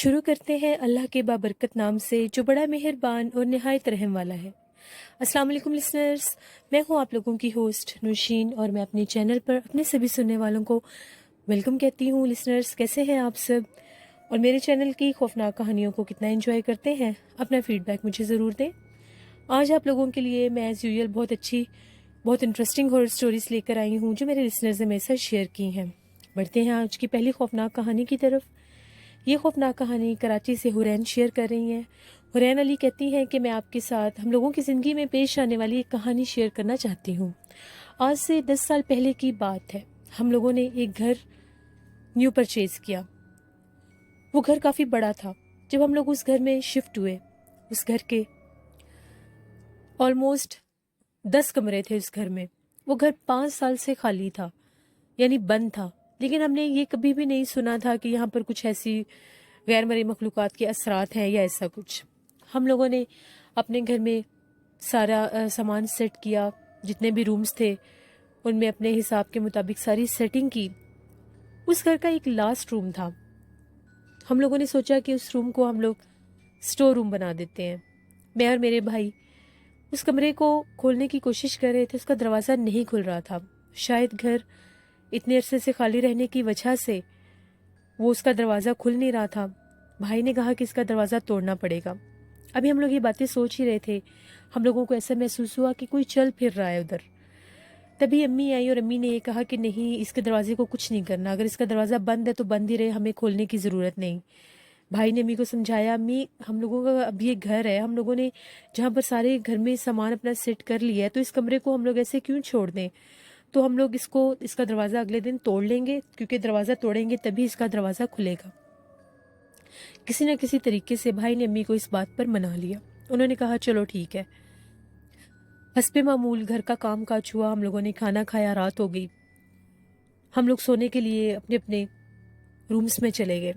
शुरू करते हैं अल्लाह के बाबरकत नाम से जो बड़ा मेहरबान और निहायत रहम वाला है। अस्सलाम वालेकुम लिसनर्स, मैं हूं आप लोगों की होस्ट नौशीन और मैं अपने चैनल पर अपने सभी सुनने वालों को वेलकम कहती हूं। लिसनर्स, कैसे हैं आप सब और मेरे चैनल की खौफनाक कहानियों को कितना एंजॉय करते हैं? अपना फीडबैक मुझे ज़रूर दें। आज आप लोगों के लिए मैं एज़ यूजुअल बहुत इंटरेस्टिंग हॉरर स्टोरीज लेकर आई हूँ जो मेरे लिसनर्स ने मेरे साथ शेयर की हैं। बढ़ते हैं आज की पहली खौफनाक कहानी की तरफ। ये खौफनाक कहानी कराची से हुरैन शेयर कर रही हैं। हुरैन अली कहती हैं कि मैं आपके साथ हम लोगों की ज़िंदगी में पेश आने वाली एक कहानी शेयर करना चाहती हूँ। आज से 10 साल पहले की बात है। हम लोगों ने एक घर न्यू परचेज़ किया। वो घर काफ़ी बड़ा था। जब हम लोग उस घर में शिफ्ट हुए, उस घर के ऑलमोस्ट 10 कमरे थे उस घर में। वो घर 5 साल से खाली था, यानी बंद था। लेकिन हमने ये कभी भी नहीं सुना था कि यहाँ पर कुछ ऐसी गैर मरी मखलूक़ात के असरात हैं या ऐसा कुछ। हम लोगों ने अपने घर में सारा सामान सेट किया, जितने भी रूम्स थे उनमें अपने हिसाब के मुताबिक सारी सेटिंग की। उस घर का एक लास्ट रूम था। हम लोगों ने सोचा कि उस रूम को हम लोग स्टोर रूम बना देते हैं। मैं और मेरे भाई उस कमरे को खोलने की कोशिश कर रहे थे। उसका दरवाज़ा नहीं खुल रहा था। शायद घर इतने अरसे से खाली रहने की वजह से वो उसका दरवाज़ा खुल नहीं रहा था। भाई ने कहा कि इसका दरवाज़ा तोड़ना पड़ेगा। अभी हम लोग ये बातें सोच ही रहे थे, हम लोगों को ऐसा महसूस हुआ कि कोई चल फिर रहा है उधर। तभी अम्मी आई और अम्मी ने ये कहा कि नहीं, इसके दरवाजे को कुछ नहीं करना। अगर इसका दरवाज़ा बंद है तो बंद ही रहे, हमें खोलने की ज़रूरत नहीं। भाई ने अम्मी को समझाया, अम्मी हम लोगों का अब ये घर है, हम लोगों ने जहाँ पर सारे घर में सामान अपना सेट कर लिया है, तो इस कमरे को हम लोग ऐसे क्यों छोड़ दें। तो हम लोग इसका दरवाज़ा अगले दिन तोड़ लेंगे, क्योंकि दरवाज़ा तोड़ेंगे तभी इसका दरवाज़ा खुलेगा। किसी न किसी तरीके से भाई ने अम्मी को इस बात पर मना लिया। उन्होंने कहा चलो ठीक है। हस्बे मामूल घर का काम काज हुआ, हम लोगों ने खाना खाया, रात हो गई। हम लोग सोने के लिए अपने अपने रूम्स में चले गए।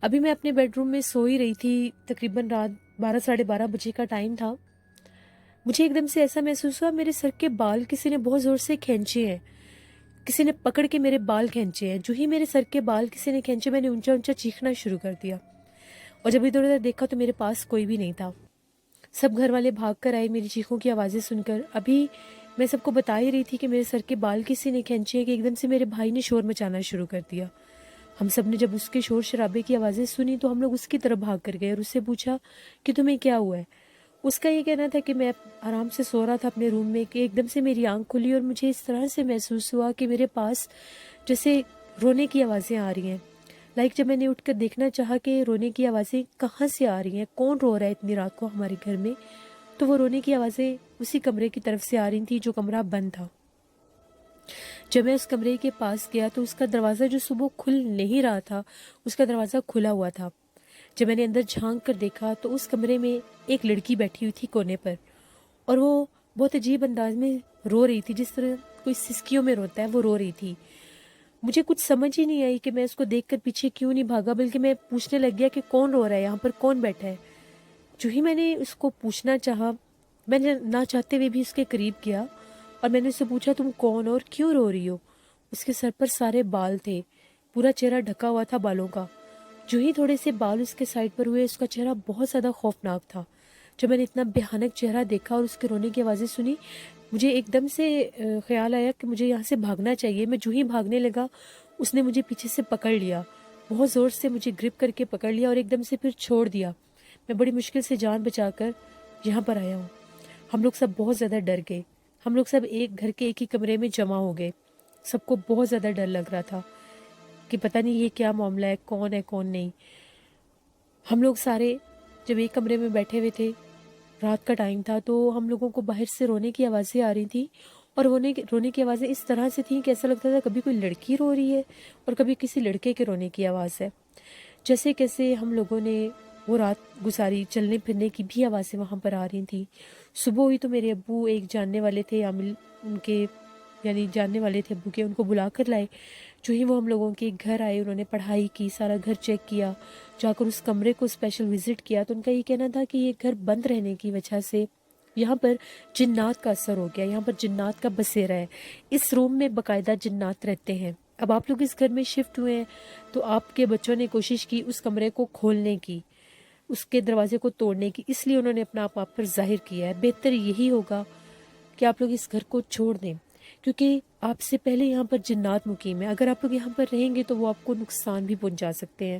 अभी मैं अपने बेडरूम में सो ही रही थी। तकरीबन रात 12 साढ़े 12 बजे का टाइम था। मुझे एकदम से ऐसा महसूस हुआ मेरे सर के बाल किसी ने बहुत ज़ोर से खींचे हैं। किसी ने पकड़ के मेरे बाल खींचे हैं। जो ही मेरे सर के बाल किसी ने खींचे, मैंने ऊंचा ऊंचा चीखना शुरू कर दिया। और जब इधर उधर देखा तो मेरे पास कोई भी नहीं था। सब घर वाले भाग कर आए मेरी चीखों की आवाज़ें सुनकर। अभी मैं सबको बता ही रही थी कि मेरे सर के बाल किसी ने खींचे हैं कि एकदम से मेरे भाई ने शोर मचाना शुरू कर दिया। हम सब ने जब उसके शोर शराबे की आवाज़ें सुनी तो हम लोग उसकी तरफ भाग कर गए और उससे पूछा कि तुम्हें क्या हुआ है। उसका ये कहना था कि मैं आराम से सो रहा था अपने रूम में कि एकदम से मेरी आंख खुली और मुझे इस तरह से महसूस हुआ कि मेरे पास जैसे रोने की आवाज़ें आ रही हैं। जब मैंने उठकर देखना चाहा कि रोने की आवाज़ें कहाँ से आ रही हैं, कौन रो रहा है इतनी रात को हमारे घर में, तो वो रोने की आवाज़ें उसी कमरे की तरफ से आ रही थी जो कमरा बंद था। जब मैं उस कमरे के पास गया तो उसका दरवाज़ा जो सुबह खुल नहीं रहा था, उसका दरवाज़ा खुला हुआ था। जब मैंने अंदर झांक कर देखा तो उस कमरे में एक लड़की बैठी हुई थी कोने पर, और वो बहुत अजीब अंदाज में रो रही थी, जिस तरह कोई सिसकियों में रोता है वो रो रही थी। मुझे कुछ समझ ही नहीं आई कि मैं उसको देखकर पीछे क्यों नहीं भागा, बल्कि मैं पूछने लग गया कि कौन रो रहा है, यहाँ पर कौन बैठा है। जो ही मैंने उसको पूछना चाहा, मैंने ना चाहते हुए भी उसके करीब किया और मैंने उससे पूछा तुम कौन हो और क्यों रो रही हो। उसके सर पर सारे बाल थे, पूरा चेहरा ढका हुआ था बालों का। जो ही थोड़े से बाल उसके साइड पर हुए, उसका चेहरा बहुत ज़्यादा खौफनाक था। जब मैंने इतना भयानक चेहरा देखा और उसके रोने की आवाज़ें सुनी, मुझे एकदम से ख्याल आया कि मुझे यहाँ से भागना चाहिए। मैं जो ही भागने लगा, उसने मुझे पीछे से पकड़ लिया, बहुत ज़ोर से मुझे ग्रिप करके पकड़ लिया और एकदम से फिर छोड़ दिया। मैं बड़ी मुश्किल से जान बचाकर यहाँ पर आया हूँ। हम लोग सब बहुत ज़्यादा डर गए। हम लोग सब एक घर के एक ही कमरे में जमा हो गए। सबको बहुत ज़्यादा डर लग रहा था कि पता नहीं ये क्या मामला है, कौन है कौन नहीं। हम लोग सारे जब एक कमरे में बैठे हुए थे, रात का टाइम था, तो हम लोगों को बाहर से रोने की आवाज़ें आ रही थी। और रोने की आवाज़ें इस तरह से थी कि ऐसा लगता था कभी कोई लड़की रो रही है और कभी किसी लड़के के रोने की आवाज़ है। जैसे कैसे हम लोगों ने वो रात गुजारी, चलने फिरने की भी आवाज़ें वहाँ पर आ रही थी। सुबह हुई तो मेरे अब्बू एक जानने वाले थे, आमिल उनके यानी जानने वाले थे अब्बू के, उनको बुला कर लाए। जो ही वो हम लोगों के घर आए, उन्होंने पढ़ाई की, सारा घर चेक किया, जाकर उस कमरे को स्पेशल विजिट किया। तो उनका ये कहना था कि ये घर बंद रहने की वजह से यहाँ पर जिन्नात का असर हो गया, यहाँ पर जिन्नात का बसेरा है। इस रूम में बाकायदा जिन्नात रहते हैं। اب آپ لوگ اس گھر میں شفٹ ہوئے ہیں تو آپ کے بچوں نے کوشش کی اس کمرے کو کھولنے کی، اس کے دروازے کو توڑنے کی، اس لیے انہوں نے اپنا آپ پر ظاہر کیا ہے۔ بہتر یہی ہوگا کہ آپ لوگ اس گھر کو چھوڑ دیں، کیونکہ آپ سے پہلے یہاں پر جنات مقیم ہیں۔ اگر آپ لوگ یہاں پر رہیں گے تو وہ آپ کو نقصان بھی پہنچا سکتے ہیں۔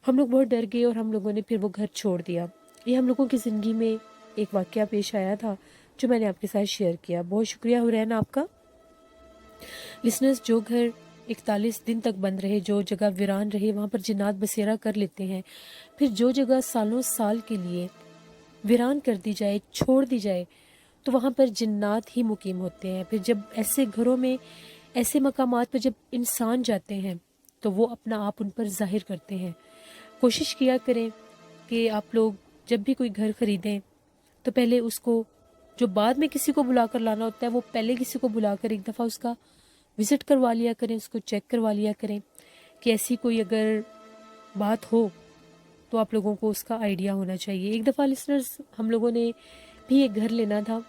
ہم لوگ بہت ڈر گئے اور ہم لوگوں نے پھر وہ گھر چھوڑ دیا۔ یہ ہم لوگوں کی زندگی میں ایک واقعہ پیش آیا تھا جو میں نے آپ کے ساتھ شیئر کیا۔ بہت شکریہ حرین آپ کا۔ لسنرز، جو گھر 41 دن تک بند رہے، جو جگہ ویران رہے، وہاں پر جنات بسیرا کر لیتے ہیں۔ پھر جو جگہ سالوں سال کے لیے ویران کر دی جائے، چھوڑ دی جائے، تو وہاں پر جنات ہی مقیم ہوتے ہیں۔ پھر جب ایسے گھروں میں، ایسے مقامات پر جب انسان جاتے ہیں تو وہ اپنا آپ ان پر ظاہر کرتے ہیں۔ کوشش کیا کریں کہ آپ لوگ جب بھی کوئی گھر خریدیں تو پہلے اس کو، جو بعد میں کسی کو بلا کر لانا ہوتا ہے، وہ پہلے کسی کو بلا کر ایک دفعہ اس کا وزٹ کروا لیا کریں، اس کو چیک کروا لیا کریں کہ ایسی کوئی اگر بات ہو تو آپ لوگوں کو اس کا آئیڈیا ہونا چاہیے۔ ایک دفعہ لسنرز، ہم لوگوں نے بھی ایک گھر لینا تھا،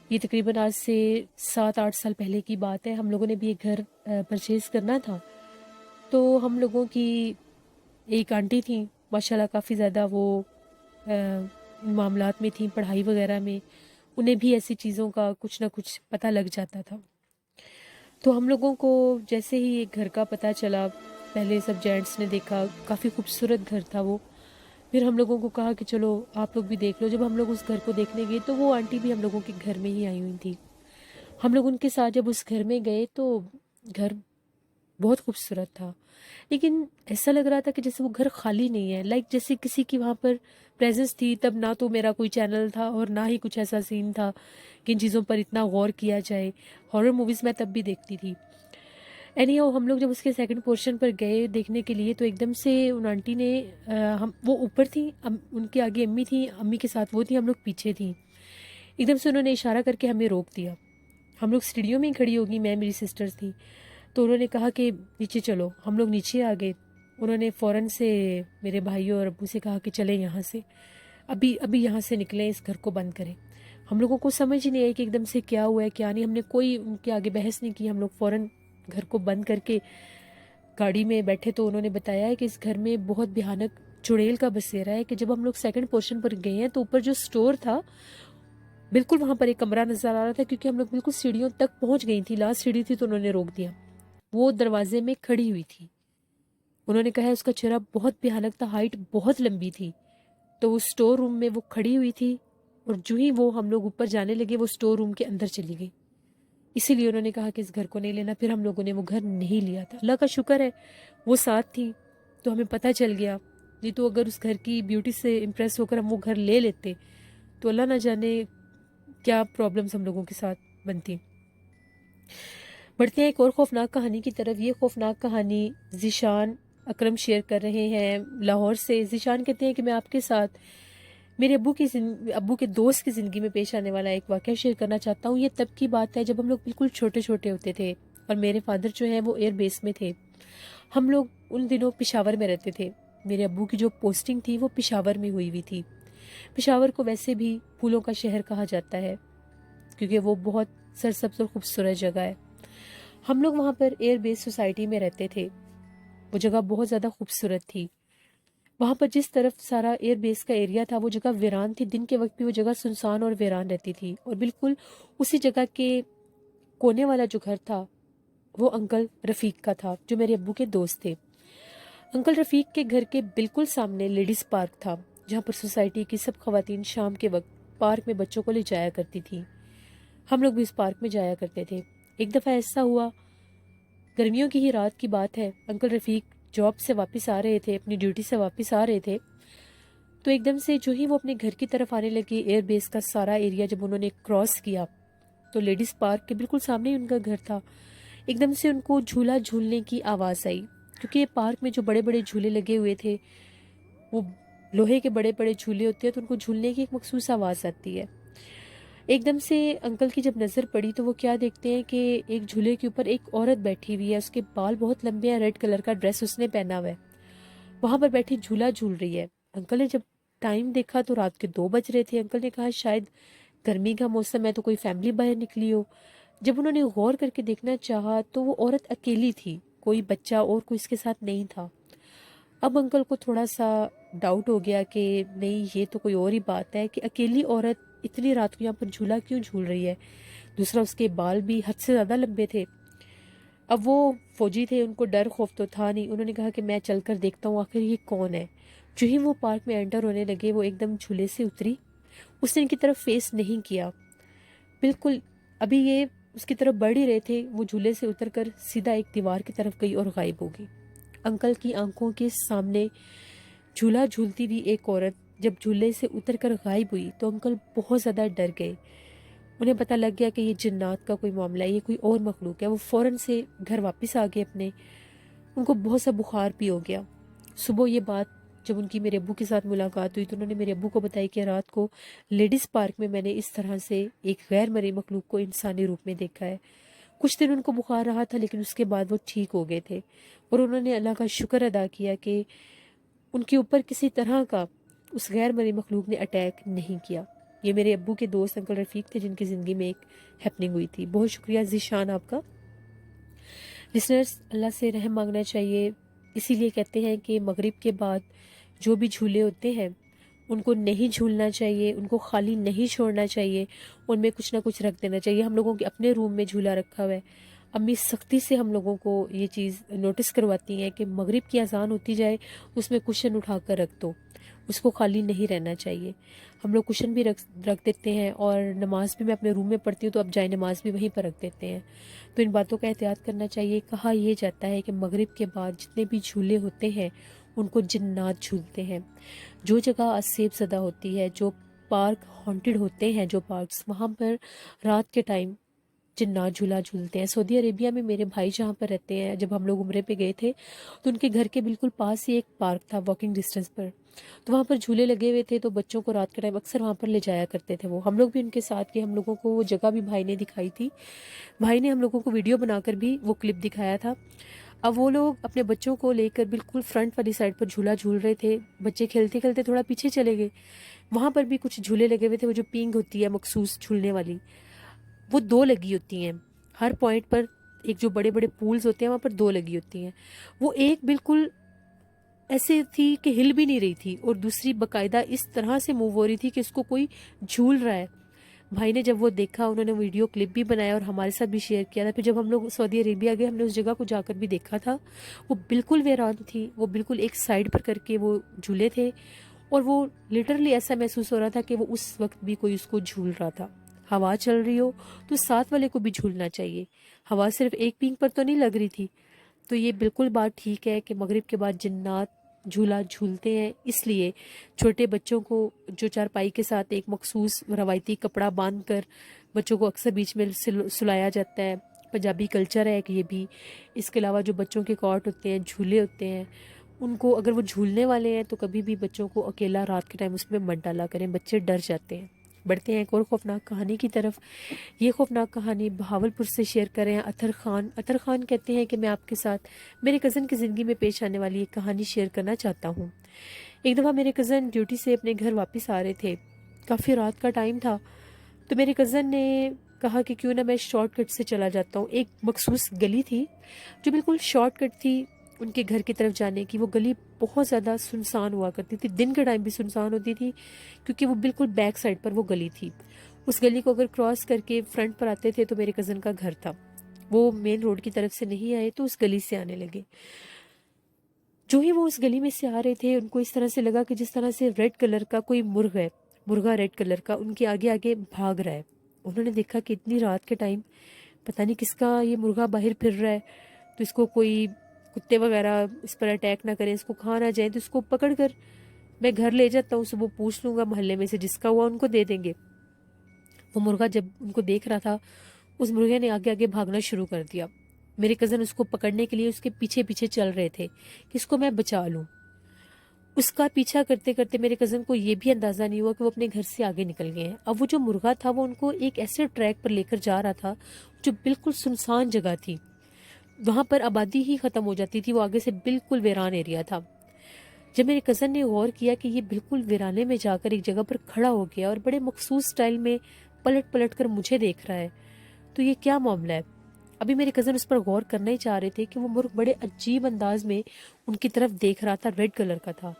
یہ تقریباً آج سے 7-8 سال پہلے کی بات ہے۔ ہم لوگوں نے بھی ایک گھر پرچیز کرنا تھا، تو ہم لوگوں کی ایک آنٹی تھیں، ماشاءاللہ کافی زیادہ وہ معاملات میں تھیں، پڑھائی وغیرہ میں، انہیں بھی ایسی چیزوں کا کچھ نہ کچھ پتہ لگ جاتا تھا۔ تو ہم لوگوں کو جیسے ہی ایک گھر کا پتہ چلا، پہلے سب جینٹس نے دیکھا، کافی خوبصورت گھر تھا وہ۔ پھر ہم لوگوں کو کہا کہ چلو آپ لوگ بھی دیکھ لو۔ جب ہم لوگ اس گھر کو دیکھنے گئے تو وہ آنٹی بھی ہم لوگوں کے گھر میں ہی آئی ہوئی تھی۔ ہم لوگ ان کے ساتھ جب اس گھر میں گئے تو گھر بہت خوبصورت تھا، لیکن ایسا لگ رہا تھا کہ جیسے وہ گھر خالی نہیں ہے، لائک جیسے کسی کی وہاں پر پریزنس تھی۔ تب نہ تو میرا کوئی چینل تھا اور نہ ہی کچھ ایسا سین تھا کہ ان چیزوں پر اتنا غور کیا جائے۔ ہارر موویز میں تب بھی دیکھتی تھی۔ اینی ہاؤ، ہم لوگ جب اس کے سیکنڈ پورشن پر گئے دیکھنے کے لیے تو ایک دم سے ان آنٹی نے وہ اوپر تھیں، ان کے آگے امی تھیں، امی کے ساتھ وہ تھیں، ہم لوگ پیچھے تھیں۔ ایک دم سے انہوں نے اشارہ کر کے ہمیں روک دیا۔ ہم لوگ سیڑھیوں میں ہی کھڑی ہوگی، میں میری سسٹرز تھی، تو انہوں نے کہا کہ نیچے چلو۔ ہم لوگ نیچے آ گئے۔ انہوں نے فوراً سے میرے بھائیوں اور ابو سے کہا کہ چلیں یہاں سے، ابھی یہاں سے نکلیں، اس گھر کو بند کریں۔ ہم لوگوں کو سمجھ ہی نہیں آئی کہ ایک دم سے کیا ہوا ہے کیا نہیں۔ ہم نے کوئی ان کے آگے بحث نہیں کی، ہم لوگ فوراً گھر کو بند کر کے گاڑی میں بیٹھے۔ تو انہوں نے بتایا ہے کہ اس گھر میں بہت بھیانک چڑیل کا بسیرا ہے، کہ جب ہم لوگ سیکنڈ پورشن پر گئے ہیں تو اوپر جو سٹور تھا، بالکل وہاں پر ایک کمرہ نظر آ رہا تھا، کیونکہ ہم لوگ بالکل سیڑھیوں تک پہنچ گئی تھی، لاسٹ سیڑھی تھی، تو انہوں نے روک دیا۔ وہ دروازے میں کھڑی ہوئی تھی۔ انہوں نے کہا اس کا چہرہ بہت بھیانک تھا، ہائٹ بہت لمبی تھی۔ تو وہ سٹور روم میں وہ کھڑی ہوئی تھی، اور جو ہی وہ ہم لوگ اوپر جانے لگے وہ سٹور روم کے اندر چلی گئی۔ اسی لیے انہوں نے کہا کہ اس گھر کو نہیں لینا۔ پھر ہم لوگوں نے وہ گھر نہیں لیا تھا۔ اللہ کا شکر ہے وہ ساتھ تھی تو ہمیں پتہ چل گیا، نہیں تو اگر اس گھر کی بیوٹی سے امپریس ہو کر ہم وہ گھر لے لیتے تو اللہ نہ جانے کیا پرابلمز ہم لوگوں کے ساتھ بنتی۔ بڑھتے ہیں ایک اور خوفناک کہانی کی طرف۔ یہ خوفناک کہانی ذیشان اکرم شیئر کر رہے ہیں لاہور سے۔ ذیشان کہتے ہیں کہ میں آپ کے ساتھ میرے ابو کے دوست کی زندگی میں پیش آنے والا ایک واقعہ شیئر کرنا چاہتا ہوں۔ یہ تب کی بات ہے جب ہم لوگ بالکل چھوٹے چھوٹے ہوتے تھے، اور میرے فادر جو ہیں وہ ایئر بیس میں تھے۔ ہم لوگ ان دنوں پشاور میں رہتے تھے۔ میرے ابو کی جو پوسٹنگ تھی وہ پشاور میں ہوئی تھی۔ پشاور کو ویسے بھی پھولوں کا شہر کہا جاتا ہے، کیونکہ وہ بہت سرسبز اور خوبصورت جگہ ہے۔ ہم لوگ وہاں پر ایئر بیس سوسائٹی میں رہتے تھے۔ وہ جگہ بہت زیادہ خوبصورت تھی۔ وہاں پر جس طرف سارا ایئر بیس کا ایریا تھا وہ جگہ ویران تھی، دن کے وقت بھی وہ جگہ سنسان اور ویران رہتی تھی۔ اور بالکل اسی جگہ کے کونے والا جو گھر تھا وہ انکل رفیق کا تھا، جو میرے ابو کے دوست تھے۔ انکل رفیق کے گھر کے بالکل سامنے لیڈیز پارک تھا، جہاں پر سوسائٹی کی سب خواتین شام کے وقت پارک میں بچوں کو لے جایا کرتی تھی۔ ہم لوگ بھی اس پارک میں جایا کرتے تھے۔ ایک دفعہ ایسا ہوا، گرمیوں کی ہی رات کی بات ہے، انکل رفیق جاب سے واپس آ رہے تھے، اپنی ڈیوٹی سے واپس آ رہے تھے، تو ایک دم سے جو ہی وہ اپنے گھر کی طرف آنے لگے، ایئر بیس کا سارا ایریا جب انہوں نے کراس کیا تو لیڈیز پارک کے بالکل سامنے ہی ان کا گھر تھا۔ ایک دم سے ان کو جھولا جھولنے کی آواز آئی، کیونکہ یہ پارک میں جو بڑے بڑے جھولے لگے ہوئے تھے وہ لوہے کے بڑے بڑے جھولے ہوتے ہیں، تو ان کو جھولنے کی ایک مخصوص آواز آتی ہے۔ ایک دم سے انکل کی جب نظر پڑی تو وہ کیا دیکھتے ہیں کہ ایک جھولے کے اوپر ایک عورت بیٹھی ہوئی ہے، اس کے بال بہت لمبے ہیں، ریڈ کلر کا ڈریس اس نے پہنا ہوا ہے، وہاں پر بیٹھی جھولا جھول رہی ہے۔ انکل نے جب ٹائم دیکھا تو رات کے 2 بج رہے تھے۔ انکل نے کہا شاید گرمی کا موسم ہے تو کوئی فیملی باہر نکلی ہو۔ जब उन्होंने गौर करके देखना चाहा तो वो औरत अकेली थी, कोई बच्चा और कोई इसके साथ नहीं था। अब अंकल को थोड़ा सा डाउट हो गया कि नहीं, ये तो कोई और ही बात है कि अकेली औरत इतनी रात को यहाँ पर झूला क्यों झूल रही है। दूसरा, उसके बाल भी हद से ज़्यादा लंबे थे। अब वो फौजी थे, उनको डर खौफ तो था नहीं। उन्होंने कहा कि मैं चलकर देखता हूँ आखिर ये कौन है। जो ही वो पार्क में एंटर होने लगे, वो एकदम झूले से उतरी। उसने इनकी तरफ फेस नहीं किया, बिल्कुल। अभी ये उसकी तरफ बढ़ ही रहे थे, वो झूले से उतरकर सीधा एक दीवार की तरफ गई और गायब हो गई। अंकल की आंखों के सामने झूला झूलती हुई एक औरत जब झूले से उतरकर गायब हुई तो अंकल बहुत ज़्यादा डर गए। उन्हें पता लग गया कि ये जिन्नात का कोई मामला है, ये कोई और मखलूक है। वो फ़ौरन से घर वापस आ गए अपने। उनको बहुत सा बुखार भी हो गया। सुबह ये बात जब उनकी मेरे अब्बू के साथ मुलाकात हुई तो उन्होंने मेरे अब्बू को बताया कि रात को लेडीज़ पार्क में मैंने इस तरह से एक गैर मरे मखलूक को इंसानी रूप में देखा है। कुछ दिन उनको बुखार रहा था, लेकिन उसके बाद वो ठीक हो गए थे और उन्होंने अल्लाह का शुक्र अदा किया कि उनके ऊपर किसी तरह का उस गैर मरी मखलूक ने अटैक नहीं किया। ये मेरे अब्बू के दोस्त अंकल रफ़ीक थे, जिनकी ज़िंदगी में एक हैपनिंग हुई थी। बहुत शुक्रिया ज़ीशान आपका। लिसनर्स, अल्लाह से रहम मांगना चाहिए। इसीलिए कहते हैं कि मगरिब के बाद जो भी झूले होते हैं उनको नहीं झूलना चाहिए, उनको खाली नहीं छोड़ना चाहिए, उनमें कुछ ना कुछ रख देना चाहिए। हम लोगों के अपने रूम में झूला रखा हुआ है। अम्मी सख्ती से हम लोगों को ये चीज़ नोटिस करवाती हैं कि मगरिब की अजान होती जाए, उसमें कुशन उठा कर रख दो, उसको खाली नहीं रहना चाहिए। हम लोग कुशन भी रख देते हैं और नमाज भी मैं अपने रूम में पढ़ती हूँ तो अब जाए नमाज भी वहीं पर रख देते हैं। तो इन बातों का एहतियात करना चाहिए। कहा यह जाता है कि मगरिब के बाद जितने भी झूले होते हैं उनको जिन्नात झूलते हैं। जो जगह असेब ज़दा होती है, जो पार्क हॉन्टेड होते हैं, जो पार्क्स, वहाँ पर रात के टाइम जिन्नात झूला झूलते हैं। सऊदी अरेबिया में मेरे भाई जहाँ पर रहते हैं, जब हम लोग उम्रे पे गए थे तो उनके घर के बिल्कुल पास ही एक पार्क था, वॉकिंग डिस्टेंस पर। तो वहाँ पर झूले लगे हुए थे, तो बच्चों को रात के टाइम अक्सर वहाँ पर ले जाया करते थे वो। हम लोग भी उनके साथ गए, हम लोगों को वो जगह भी भाई ने दिखाई थी। भाई ने हम लोगों को वीडियो बनाकर भी वो क्लिप दिखाया था। अब वो लोग अपने बच्चों को लेकर बिल्कुल फ्रंट वाली साइड पर झूला झूल रहे थे। बच्चे खेलते खेलते थोड़ा पीछे चले गए। वहाँ पर भी कुछ झूले लगे हुए थे, वो जो पींग होती है मखसूस झूलने वाली, वो 2 लगी होती हैं हर पॉइंट पर। एक जो बड़े बड़े पूल्स होते हैं वहाँ पर 2 लगी होती हैं। वो एक बिल्कुल ऐसे थी कि हिल भी नहीं रही थी और दूसरी बकायदा इस तरह से मूव हो रही थी कि इसको कोई झूल रहा है। भाई ने जब वो देखा, उन्होंने वीडियो क्लिप भी बनाया और हमारे साथ भी शेयर किया था। फिर जब हम लोग सऊदी अरेबिया गए, हमने उस जगह को जाकर भी देखा था। वो बिल्कुल वीरान थी, वो बिल्कुल एक साइड पर करके वो झूले थे और वो लिटरली ऐसा महसूस हो रहा था कि वो उस वक्त भी कोई उसको झूल रहा था। हवा चल रही हो तो साथ वाले को भी झूलना चाहिए। हवा सिर्फ एक पींग पर तो नहीं लग रही थी। तो ये बिल्कुल बात ठीक है कि मगरिब के बाद जिन्नात झूला झूलते हैं। इसलिए छोटे बच्चों को जो चारपाई के साथ एक मखसूस रवायती कपड़ा बांध कर बच्चों को अक्सर बीच में सुलाया जाता है, पंजाबी कल्चर है कि ये भी। इसके अलावा जो बच्चों के कॉट होते हैं, झूले होते हैं, उनको अगर वो झूलने वाले हैं तो कभी भी बच्चों को अकेला रात के टाइम उसमें मत डाला करें, बच्चे डर जाते हैं। बढ़ते हैं एक और खौफनाक कहानी की तरफ। ये खौफनाक कहानी बहावलपुर से शेयर कर रहे हैं अतर खान। अतर खान कहते हैं कि मैं आपके साथ मेरे कज़न की ज़िंदगी में पेश आने वाली एक कहानी शेयर करना चाहता हूँ। एक दफ़ा मेरे कज़न ड्यूटी से अपने घर वापस आ रहे थे। काफ़ी रात का टाइम था, तो मेरे कज़न ने कहा कि क्यों ना मैं शॉर्टकट से चला जाता हूँ। एक मखसूस गली थी जो बिल्कुल शॉर्टकट थी उनके घर की तरफ जाने की। वो गली बहुत ज़्यादा सुनसान हुआ करती थी, दिन के टाइम भी सुनसान होती थी क्योंकि वो बिल्कुल बैक साइड पर वो गली थी। उस गली को अगर क्रॉस करके फ्रंट पर आते थे तो मेरे कज़न का घर था। वो मेन रोड की तरफ से नहीं आए तो उस गली से आने लगे। जो ही वो उस गली में से आ रहे थे, उनको इस तरह से लगा कि जिस तरह से रेड कलर का कोई मुर्गा रेड कलर का उनके आगे आगे भाग रहा है। उन्होंने देखा कि इतनी रात के टाइम पता नहीं किसका ये मुर्गा बाहर फिर रहा है, तो इसको कोई कुत्ते वगैरह इस पर अटैक ना करें, इसको खा ना जाए, तो इसको पकड़ कर मैं घर ले जाता हूँ, सुबह पूछ लूँगा मोहल्ले में से, जिसका हुआ उनको दे देंगे। वो मुर्गा जब उनको देख रहा था, उस मुर्गे ने आगे आगे भागना शुरू कर दिया। मेरे कज़न उसको पकड़ने के लिए उसके पीछे पीछे चल रहे थे कि इसको मैं बचा लूँ। उसका पीछा करते करते मेरे कज़न को ये भी अंदाज़ा नहीं हुआ कि वो अपने घर से आगे निकल गए हैं। अब वो जो मुर्गा था वो उनको एक ऐसे ट्रैक पर लेकर जा रहा था जो बिल्कुल सुनसान जगह थी, वहाँ पर आबादी ही ख़त्म हो जाती थी, वो आगे से बिल्कुल वीरान एरिया था। जब मेरे कज़न ने गौर किया कि ये बिल्कुल वीराने में जाकर एक जगह पर खड़ा हो गया और बड़े मखसूस स्टाइल में पलट पलट कर मुझे देख रहा है, तो ये क्या मामला है। अभी मेरे कज़न उस पर गौर करना ही चाह रहे थे कि वो मुर्ग बड़े अजीब अंदाज में उनकी तरफ देख रहा था, रेड कलर का था।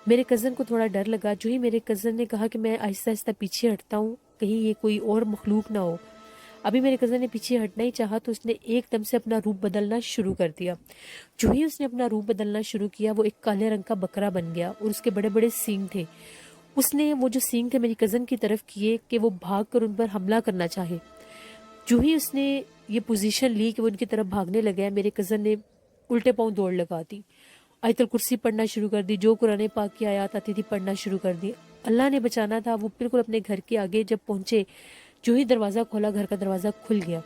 मेरे कज़न को थोड़ा डर लगा। जो ही मेरे कज़न ने कहा कि मैं आहिस्ता आहिस्ता पीछे हटता हूँ, कहीं ये कोई और मखलूक ना हो। अभी मेरे कज़न ने पीछे हटना ही चाहा तो उसने एकदम से अपना रूप बदलना शुरू कर दिया। जो ही उसने अपना रूप बदलना शुरू किया, वो एक काले रंग का बकरा बन गया और उसके बड़े बड़े सींग थे। उसने वो जो सींग थे मेरी कज़न की तरफ किए कि वो भाग कर उन पर हमला करना चाहे। जो ही उसने ये पोजीशन ली कि वो उनकी तरफ भागने लगा, मेरे कज़न ने उल्टे पांव दौड़ लगा दी। आयतुल कुर्सी पढ़ना शुरू कर दी, जो कुरान पाक की आयत आती थी पढ़ना शुरू कर दी। अल्लाह ने बचाना था। वो बिल्कुल अपने घर के आगे जब पहुंचे, जो ही दरवाज़ा खोला, घर का दरवाज़ा खुल गया।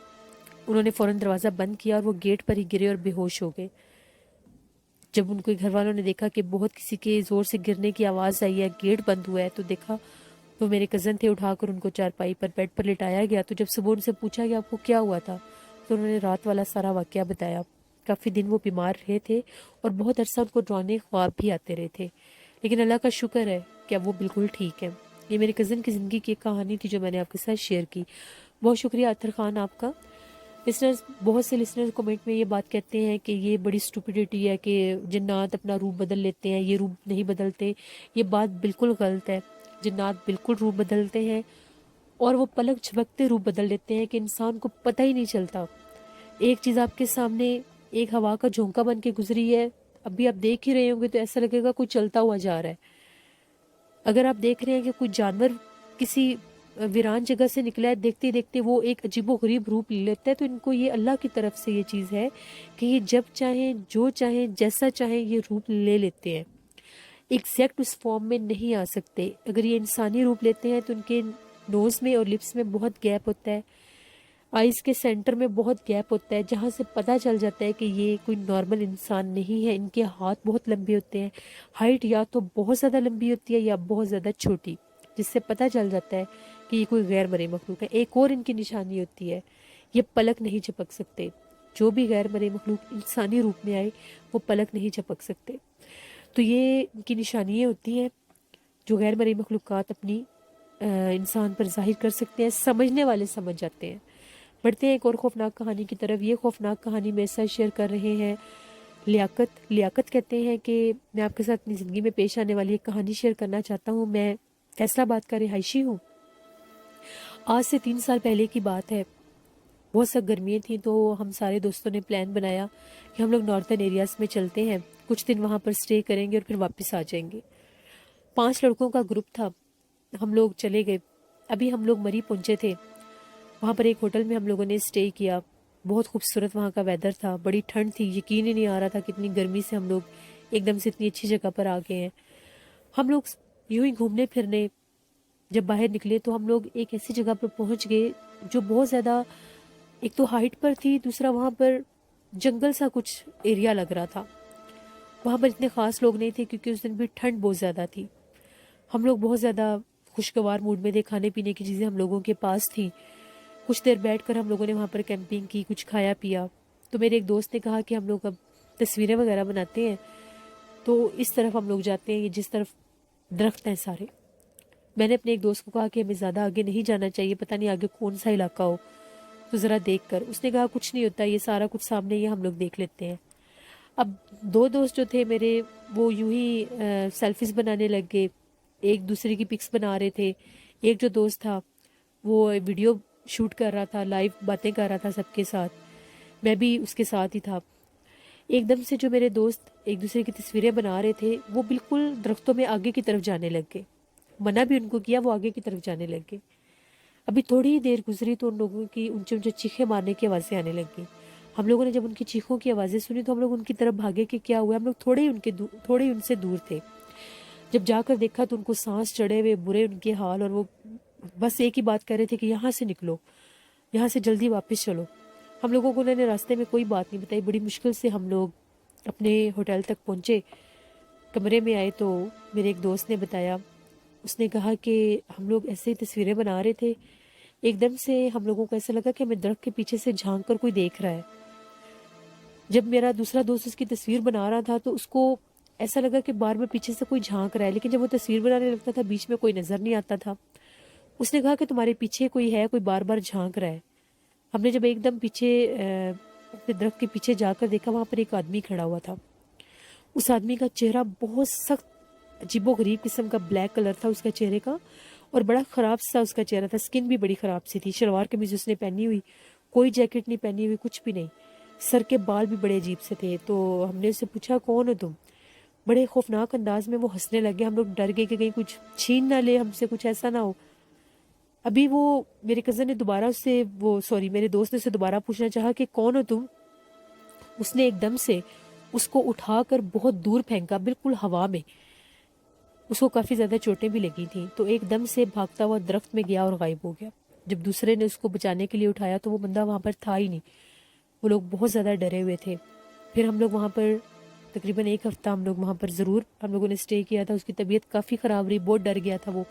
उन्होंने फ़ौरन दरवाज़ा बंद किया और वो गेट पर ही गिरे और बेहोश हो गए। जब उनके घर वालों ने देखा कि बहुत किसी के ज़ोर से गिरने की आवाज़ आई है, गेट बंद हुआ है, तो देखा तो मेरे कज़न थे। उठाकर उनको चारपाई पर बेड पर लिटाया गया। तो जब सुबह उनसे पूछा कि आपको क्या हुआ था, तो उन्होंने रात वाला सारा वाक़या बताया। काफ़ी दिन वो बीमार रहे थे और बहुत अरसा उनको डरावने ख्वाब भी आते रहे थे, लेकिन अल्लाह का शुक्र है कि अब वो बिल्कुल ठीक है। ये मेरे कज़न की ज़िंदगी की एक कहानी थी जो मैंने आपके साथ शेयर की। बहुत शुक्रिया अतर खान आपका। लिसनर्स, बहुत से लिसनर्स कमेंट में ये बात कहते हैं कि ये बड़ी स्टूपिडिटी है कि जिन्नात अपना रूप बदल लेते हैं, ये रूप नहीं बदलते। ये बात बिल्कुल गलत है। जिन्नात बिल्कुल रूप बदलते हैं और वो पलक झपकते रूप बदल लेते हैं कि इंसान को पता ही नहीं चलता। एक चीज़ आपके सामने एक हवा का झोंका बन के गुजरी है, अभी आप देख ही रहे होंगे तो ऐसा लगेगा कोई चलता हुआ जा रहा है। अगर आप देख रहे हैं कि कोई जानवर किसी वीरान जगह से निकला है, देखते देखते वो एक अजीबोगरीब रूप ले लेता है, तो इनको ये अल्लाह की तरफ से ये चीज़ है कि ये जब चाहें, जो चाहें, जैसा चाहें ये रूप ले लेते हैं। एग्जैक्ट उस फॉर्म में नहीं आ सकते। अगर ये इंसानी रूप लेते हैं तो उनके नोज़ में और लिप्स में बहुत गैप होता है, आइज़ के सेंटर में बहुत गैप होता है, जहाँ से पता चल जाता है कि ये कोई नॉर्मल इंसान नहीं है। इनके हाथ बहुत लंबे होते हैं, हाइट या तो बहुत ज़्यादा लंबी होती है या बहुत ज़्यादा छोटी, जिससे पता चल जाता है कि ये कोई गैर मरे मखलूक है। एक और इनकी निशानी होती है, ये पलक नहीं झपक सकते। जो भी गैर मरे मखलूक इंसानी रूप में आए वो पलक नहीं झपक सकते। तो ये इनकी निशानियाँ होती हैं जो गैर मरी मखलूक़ात अपनी इंसान पर ज़ाहिर कर सकते हैं। समझने वाले समझ जाते हैं। बढ़ते हैं एक और खौफनाक कहानी की तरफ। ये खौफनाक कहानी मेरे साथ शेयर कर रहे हैं लियाकत। लियाकत कहते हैं कि मैं आपके साथ अपनी ज़िंदगी में पेश आने वाली एक कहानी शेयर करना चाहता हूँ। मैं फैसलाबाद का रिहायशी हूँ। आज से 3 साल पहले की बात है। बहुत सख्त गर्मियाँ थी तो हम सारे दोस्तों ने प्लान बनाया कि हम लोग नॉर्थन एरियाज़ में चलते हैं, कुछ दिन वहाँ पर स्टे करेंगे और फिर वापस आ जाएंगे। 5 लड़कों का ग्रुप था। हम लोग चले गए। अभी हम लोग मरी पहुंचे थे। वहाँ पर एक होटल में हम लोगों ने स्टे किया। बहुत खूबसूरत वहाँ का वेदर था, बड़ी ठंड थी। यकीन ही नहीं आ रहा था कि इतनी गर्मी से हम लोग एकदम से इतनी अच्छी जगह पर आ गए हैं। हम लोग यूं ही घूमने फिरने जब बाहर निकले तो हम लोग एक ऐसी जगह पर पहुंच गए जो बहुत ज़्यादा, एक तो हाइट पर थी, दूसरा वहाँ पर जंगल सा कुछ एरिया लग रहा था। वहाँ पर इतने ख़ास लोग नहीं थे क्योंकि उस दिन भी ठंड बहुत ज़्यादा थी। हम लोग बहुत ज़्यादा खुशगवार मूड में थे, खाने पीने की चीज़ें हम लोगों के पास थी। कुछ देर बैठकर हम लोगों ने वहाँ पर कैंपिंग की, कुछ खाया पिया। तो मेरे एक दोस्त ने कहा कि हम लोग अब तस्वीरें वगैरह बनाते हैं, तो इस तरफ हम लोग जाते हैं, ये जिस तरफ दरख्त हैं सारे। मैंने अपने एक दोस्त को कहा कि हमें ज़्यादा आगे नहीं जाना चाहिए, पता नहीं आगे कौन सा इलाका हो, तो ज़रा देख कर। उसने कहा कुछ नहीं होता, ये सारा कुछ सामने ही हम लोग देख लेते हैं। अब 2 दोस्त जो थे मेरे, वो यूं ही सेल्फीज बनाने लग गए, एक दूसरे की पिक्स बना रहे थे। एक जो दोस्त था वो वीडियो शूट कर रहा था, लाइव बातें कर रहा था सबके साथ। मैं भी उसके साथ ही था। एकदम से जो मेरे दोस्त एक दूसरे की तस्वीरें बना रहे थे वो बिल्कुल दरख्तों में आगे की तरफ जाने लग गए। मना भी उनको किया, वो आगे की तरफ जाने लग गए। अभी थोड़ी ही देर गुजरी तो उन लोगों की ऊंचे ऊंचे चीखें मारने की आवाज़ें आने लग गई। हम लोगों ने जब उनकी चीखों की आवाज़ें सुनी तो हम लोग उनकी तरफ भागे कि क्या हुआ। हम लोग थोड़े ही उनसे दूर थे। जब जाकर देखा तो उनको सांस चढ़े हुए, बुरे उनके हाल, और वो बस एक ही बात कर रहे थे कि यहाँ से निकलो, यहाँ से जल्दी वापस चलो। हम लोगों को उन्होंने रास्ते में कोई बात नहीं बताई। बड़ी मुश्किल से हम लोग अपने होटल तक पहुँचे। कमरे में आए तो मेरे एक दोस्त ने बताया, उसने कहा कि हम लोग ऐसे ही तस्वीरें बना रहे थे, एकदम से हम लोगों को ऐसा लगा कि हमें दरख्त के पीछे से झांक कर कोई देख रहा है। जब मेरा दूसरा दोस्त उसकी तस्वीर बना रहा था तो उसको ऐसा लगा कि बार बार पीछे से कोई झांक रहा है, लेकिन जब वो तस्वीर बनाने लगता था बीच में कोई नजर नहीं आता था। उसने कहा कि तुम्हारे पीछे कोई है, कोई बार बार झांक रहा है। ہم نے جب ایک دم پیچھے اپنے درخت کے پیچھے جا کر دیکھا، وہاں پر ایک آدمی کھڑا ہوا تھا. اس آدمی کا چہرہ بہت سخت عجیب و غریب قسم کا بلیک کلر تھا اس کا چہرے کا، اور بڑا خراب سا اس کا چہرہ تھا. اسکن بھی بڑی خراب سی تھی. شلوار قمیض اس نے پہنی ہوئی، کوئی جیکٹ نہیں پہنی ہوئی، کچھ بھی نہیں. سر کے بال بھی بڑے عجیب سے تھے. تو ہم نے اسے پوچھا کون ہو تم؟ بڑے خوفناک انداز میں وہ ہنسنے لگے. ہم لوگ ڈر گئے کہ کہیں کچھ چھین نہ لے ہم سے، کچھ ایسا نہ ہو. ابھی وہ میرے کزن نے دوبارہ اس سے میرے دوست نے اسے دوبارہ پوچھنا چاہا کہ کون ہو تم. اس نے ایک دم سے اس کو اٹھا کر بہت دور پھینکا، بالکل ہوا میں. اس کو کافی زیادہ چوٹیں بھی لگی تھیں. تو ایک دم سے بھاگتا ہوا درخت میں گیا اور غائب ہو گیا. جب دوسرے نے اس کو بچانے کے لیے اٹھایا تو وہ بندہ وہاں پر تھا ہی نہیں. وہ لوگ بہت زیادہ ڈرے ہوئے تھے. پھر ہم لوگ وہاں پر تقریباً 1 ہفتہ ہم لوگ وہاں پر ضرور ہم لوگوں نے اسٹے کیا تھا. اس کی طبیعت کافی خراب رہی، بہت ڈر گیا تھا. وہ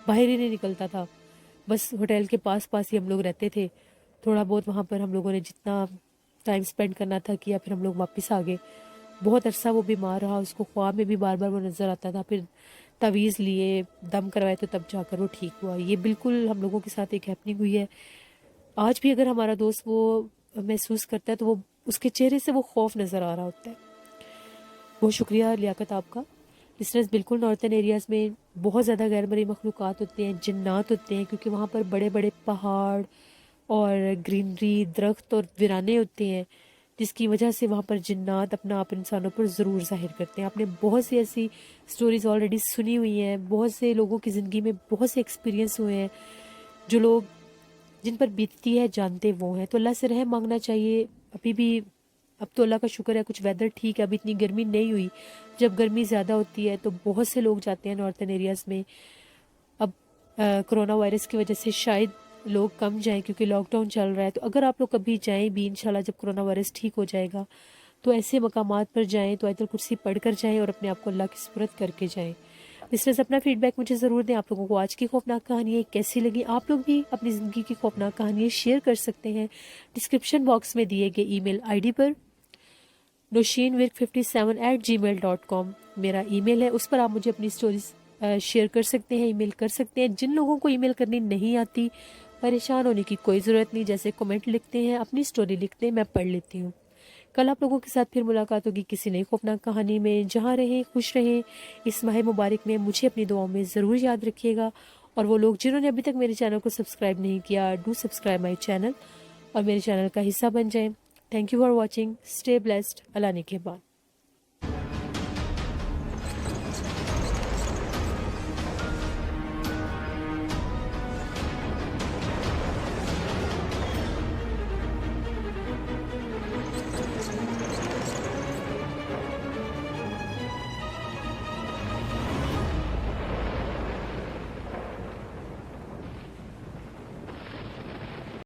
باہر ہی نہیں نکلتا تھا. بس ہوٹل کے پاس ہی ہم لوگ رہتے تھے. تھوڑا بہت وہاں پر ہم لوگوں نے جتنا ٹائم سپینڈ کرنا تھا کیا. پھر ہم لوگ واپس آ گئے. بہت عرصہ وہ بیمار رہا. اس کو خواب میں بھی بار بار وہ نظر آتا تھا. پھر تعویذ لیے، دم کروائے تو تب جا کر وہ ٹھیک ہوا. یہ بالکل ہم لوگوں کے ساتھ ایک ہیپننگ ہوئی ہے. آج بھی اگر ہمارا دوست وہ محسوس کرتا ہے تو وہ اس کے چہرے سے وہ خوف نظر آ رہا ہوتا ہے. بہت شکریہ لیاقت آپ کا. لسنرز، بالکل نارتھن ایریاز میں بہت زیادہ غیر مرئی مخلوقات ہوتے ہیں، جنات ہوتے ہیں، کیونکہ وہاں پر بڑے بڑے پہاڑ اور گرینری، درخت اور ویرانے ہوتے ہیں، جس کی وجہ سے وہاں پر جنات اپنا آپ انسانوں پر ضرور ظاہر کرتے ہیں. آپ نے بہت سی ایسی سٹوریز آلریڈی سنی ہوئی ہیں. بہت سے لوگوں کی زندگی میں بہت سے ایکسپیرینس ہوئے ہیں. جو لوگ جن پر بیتتی ہے جانتے وہ ہیں. تو اللہ سے رحم مانگنا چاہیے. ابھی بھی اب تو اللہ کا شکر ہے کچھ ویدر ٹھیک ہے. ابھی اتنی گرمی نہیں ہوئی. جب گرمی زیادہ ہوتی ہے تو بہت سے لوگ جاتے ہیں نارتھن ایریاز میں. اب کرونا وائرس کی وجہ سے شاید لوگ کم جائیں کیونکہ لاک ڈاؤن چل رہا ہے. تو اگر آپ لوگ کبھی جائیں بھی انشاءاللہ جب کرونا وائرس ٹھیک ہو جائے گا تو ایسے مقامات پر جائیں تو آیت الکرسی پڑھ کر جائیں اور اپنے آپ کو اللہ کی سپرد کر کے جائیں. اس طرح سے اپنا فیڈ بیک مجھے ضرور دیں. آپ لوگوں کو آج کی خوفناک کہانیاں کیسی لگی؟ آپ لوگ بھی اپنی زندگی کی خوفناک کہانیاں شیئر کر سکتے ہیں ڈسکرپشن باکس میں دیے گئے ای میل آئی ڈی پر. noshinwirk57@gmail.com میرا ای میل ہے. اس پر آپ مجھے اپنی سٹوریز شیئر کر سکتے ہیں، ای میل کر سکتے ہیں. جن لوگوں کو ای میل کرنی نہیں آتی، پریشان ہونے کی کوئی ضرورت نہیں. جیسے کمنٹ لکھتے ہیں، اپنی سٹوری لکھتے ہیں، میں پڑھ لیتی ہوں. کل آپ لوگوں کے ساتھ پھر ملاقات ہوگی کسی نئی خوفناک کہانی میں. جہاں رہیں خوش رہیں. اس ماہ مبارک میں مجھے اپنی دعاؤں میں ضرور یاد رکھیے گا. اور وہ لوگ جنہوں نے ابھی تک میرے چینل کو سبسکرائب نہیں کیا، ڈو سبسکرائب مائی چینل اور میرے چینل کا حصہ بن جائیں. Thank you for watching. Stay blessed. اللہ نگہبان.